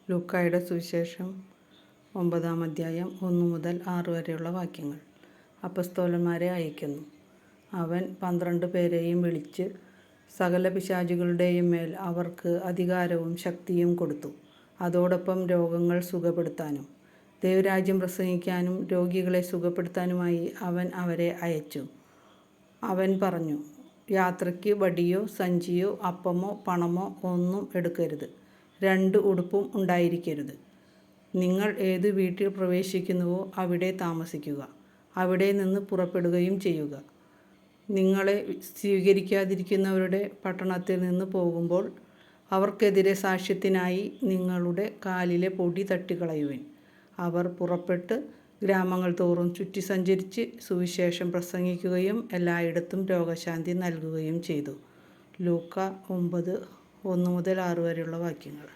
ലൂക്കായുടെ സുവിശേഷം 9-ാം അധ്യായം 1 മുതൽ 6 വരെയുള്ള വാക്യങ്ങൾ. അപ്പസ്തോലന്മാരെ അയക്കുന്നു. അവൻ 12 പേരെയും വിളിച്ച് സകല പിശാചുകളുടെയും മേൽ അവർക്ക് അധികാരവും ശക്തിയും കൊടുത്തു. അതോടൊപ്പം രോഗങ്ങൾ സുഖപ്പെടുത്താനും ദൈവരാജ്യം പ്രസംഗിക്കാനും രോഗികളെ സുഖപ്പെടുത്താനുമായി അവൻ അവരെ അയച്ചു. അവൻ പറഞ്ഞു, യാത്രയ്ക്ക് വടിയോ സഞ്ചിയോ അപ്പമോ പണമോ ഒന്നും എടുക്കരുത്. 2 ഉടുപ്പും ഉണ്ടായിരിക്കരുത്. നിങ്ങൾ ഏത് വീട്ടിൽ പ്രവേശിക്കുന്നുവോ അവിടെ താമസിക്കുക. അവിടെ നിന്ന് പുറപ്പെടുകയും ചെയ്യുക. നിങ്ങളെ സ്വീകരിക്കാതിരിക്കുന്നവരുടെ പട്ടണത്തിൽ നിന്ന് പോകുമ്പോൾ അവർക്കെതിരെ സാക്ഷ്യത്തിനായി നിങ്ങളുടെ കാലിലെ പൊടി തട്ടിക്കളയുവിൻ. അവർ പുറപ്പെട്ട് ഗ്രാമങ്ങൾ തോറും ചുറ്റി സഞ്ചരിച്ച് സുവിശേഷം പ്രസംഗിക്കുകയും എല്ലായിടത്തും രോഗശാന്തി നൽകുകയും ചെയ്തു. ലൂക്ക 9:1 മുതൽ 6 വരെയുള്ള വാക്യങ്ങൾ.